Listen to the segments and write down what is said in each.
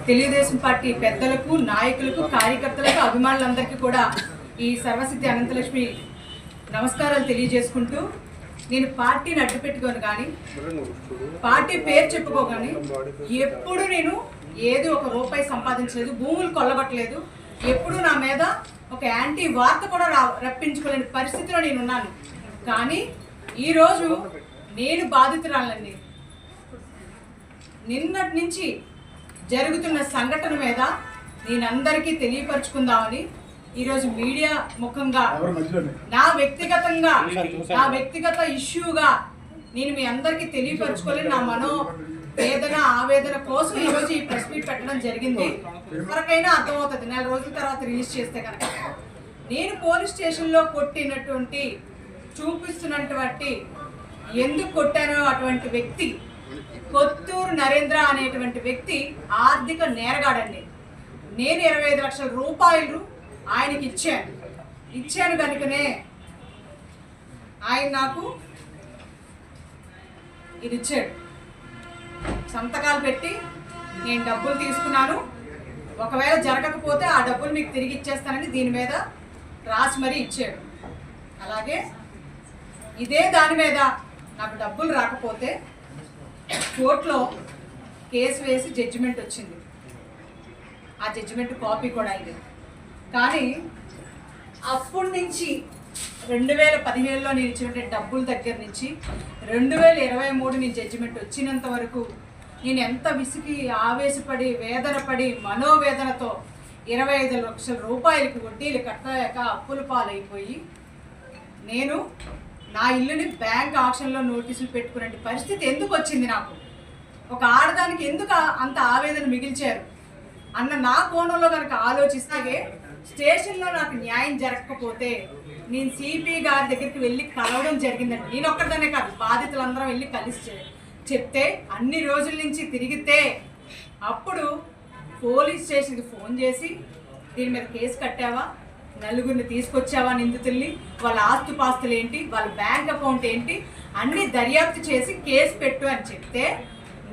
Telugu Desam party పెద్దలకు, నాయకులకు, కార్యకర్తలకు, అభిమానులందరికీ కూడా ఈ సర్వసిద్ధి అనంతలక్ష్మి నమస్కారాలు తెలియజేసుకుంటూ, నేను పార్టీని అడ్డు పెట్టుకోను కానీ, పార్టీ పేరు చెప్పుకోగాని ఎప్పుడు నేను ఏదో ఒక రూపాయి సంపాదించలేదు, భూములు కొల్లగొట్టలేదు, ఎప్పుడు నా మీద ఒక యాంటీ వార్త కూడా రప్పించుకోలేని పరిస్థితిలో నేను ఉన్నాను. కానీ ఈరోజు నేను బాధితురాలండి. నిన్నటి నుంచి జరుగుతున్న సంఘటన మీద నేనందరికీ తెలియపరుచుకుందామని ఈరోజు మీడియా ముఖంగా నా వ్యక్తిగత ఇష్యూగా నేను మీ అందరికీ తెలియపరచుకోలేని నా వేదన ఆవేదన కోసం ఈరోజు ఈ ప్రెస్ మీట్ పెట్టడం జరిగింది. ఎవరికైనా అర్థమవుతుంది, 4 రోజుల తర్వాత రిలీజ్ చేస్తే కనుక. నేను పోలీస్ స్టేషన్లో కొట్టినటువంటి చూపిస్తున్నటువంటి ఎందుకు కొట్టానో అటువంటి వ్యక్తి కొత్తూరు నరేంద్ర అనేటువంటి వ్యక్తి ఆర్థిక నేరగాడండి. నేను 25 లక్షల రూపాయలు ఆయనకి ఇచ్చాను కనుకనే ఆయన నాకు ఇది ఇచ్చాడు. సంతకాలు పెట్టి నేను డబ్బులు తీసుకున్నాను, ఒకవేళ జరగకపోతే ఆ డబ్బులు మీకు తిరిగి ఇచ్చేస్తానని దీని మీద రాసి మరీ ఇచ్చాడు. అలాగే ఇదే దాని మీద నాకు డబ్బులు రాకపోతే కోర్టులో కేసు వేసి జడ్జిమెంట్ వచ్చింది. ఆ జడ్జిమెంట్ కాపీ కూడా అయింది. కానీ అప్పటి నుంచి 2017లో నేను ఇచ్చిన డబ్బుల దగ్గర నుంచి 2023 నీ జడ్జిమెంట్ వచ్చినంత వరకు నేను ఎంత విసిగి ఆవేశపడి వేదనపడి మనోవేదనతో 25 లక్షల రూపాయలకి వడ్డీలు కట్టలేక అప్పుల పాలైపోయి నేను నా ఇల్లుని బ్యాంక్ ఆక్షన్లో నోటీసులు పెట్టుకునే పరిస్థితి ఎందుకు వచ్చింది? నాకు ఒక ఆడదానికి ఎందుకు అంత ఆవేదన మిగిల్చారు అన్న నా కోణంలో కనుక ఆలోచిస్తే, స్టేషన్లో నాకు న్యాయం జరగకపోతే నేను సిపి గారి దగ్గరికి వెళ్ళి కలవడం జరిగిందండి. నేను ఒక్కదానే కాదు, బాధితులందరం వెళ్ళి కలిసి చెప్తే అన్ని రోజుల నుంచి తిరిగితే అప్పుడు పోలీస్ స్టేషన్కి ఫోన్ చేసి దీని మీద కేసు కట్టావా, నలుగురిని తీసుకొచ్చావా నిందితుల్ని, వాళ్ళ ఆస్తుపాస్తులు ఏంటి, వాళ్ళ బ్యాంక్ అకౌంట్ ఏంటి అన్ని దర్యాప్తు చేసి కేసు పెట్టు అని చెప్తే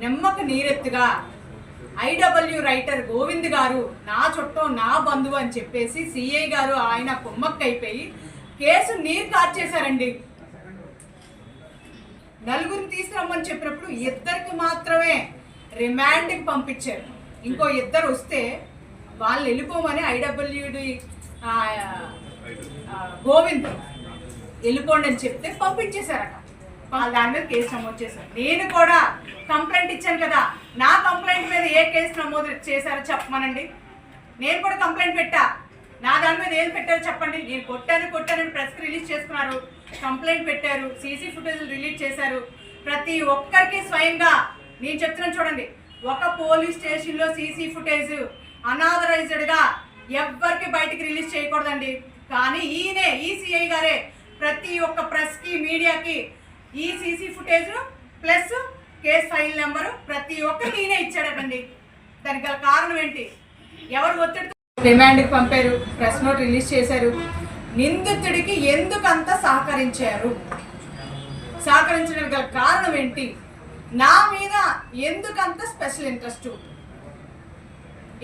నెమ్మక నీరెత్తుగా ఐడబ్ల్యూ రైటర్ గోవింద్ గారు నా చుట్టం నా బంధువు అని చెప్పేసి సిఐ గారు ఆయన కుమ్మక్కైపోయి కేసు నీరు కార్చేశారండి. నలుగురిని తీసుకురమ్మని చెప్పినప్పుడు 2 మాత్రమే రిమాండ్కి పంపించారు. ఇంకో 2 వస్తే వాళ్ళు వెళ్ళిపోమని ఐడబ్ల్యూడి గోవింద్ వెళ్ళిపోండి అని చెప్తే పంపించేశారట. దాని మీద కేసు నమోదు చేశారు. నేను కూడా కంప్లైంట్ ఇచ్చాను కదా, నా కంప్లైంట్ మీద ఏ కేసు నమోదు చేశారో చెప్పమనండి. నేను కూడా కంప్లైంట్ పెట్టా, నా దాని మీద ఏం పెట్టారో చెప్పండి. నేను కొట్టానని ప్రెస్కి రిలీజ్ చేసుకున్నారు, కంప్లైంట్ పెట్టారు, సీసీ ఫుటేజ్ రిలీజ్ చేశారు. ప్రతి ఒక్కరికి స్వయంగా నేను చెప్తున్నాను చూడండి, ఒక పోలీస్ స్టేషన్లో సీసీ ఫుటేజ్ అనాథరైజ్డ్గా ఎవ్వరికి బయటికి రిలీజ్ చేయకూడదండి. కానీ ఈ సిఐ గారే ప్రతి ఒక్క ప్రెస్కి మీడియాకి ఈ CC footage plus case file number ప్రతి ఒక్కరికి ఈయనే ఇచ్చాడటండి. దానికి గల కారణం ఏంటి? ఎవరు ఒత్తిడితో రిమాండ్కి పంపారు, ప్రెస్ నోట్ రిలీజ్ చేశారు. నిందితుడికి ఎందుకంత సహకరించడానికి గల కారణం ఏంటి? నా మీద ఎందుకంత స్పెషల్ ఇంట్రెస్ట్?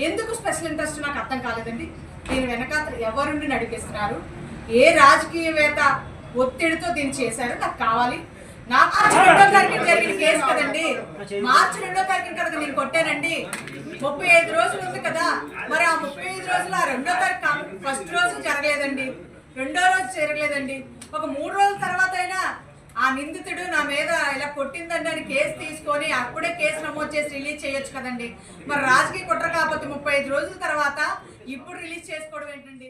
ఎందుకు స్పెషల్ ఇంట్రెస్ట్ నాకు అర్థం కాలేదండి. దీని వెనకాల ఎవరుండి నడిపిస్తున్నారు? ఏ రాజకీయవేత్త ఒత్తిడితో దీన్ని చేశారు నాకు కావాలి. నాకు మార్చి 2వ తారీఖున జరిగిన కేసు కదండి, మార్చి 2వ తారీఖున కదా నేను కొట్టానండి. 35 రోజులు ఉంది కదా, మరి ఆ 35 రోజులు ఆ 2వ తారీఖు ఫస్ట్ రోజు జరగలేదండి, 2వ రోజు జరగలేదండి. ఒక 3 రోజుల తర్వాత అయినా ఆ నిందితుడు నా మీద ఇలా కొట్టిందండి అని కేసు తీసుకొని అప్పుడే కేసు నమోదు చేసి రిలీజ్ చేయొచ్చు కదండి. మరి రాజకీయ కుట్ర కాకపోతే 35 రోజుల తర్వాత ఇప్పుడు రిలీజ్ చేసుకోవడం ఏంటండి?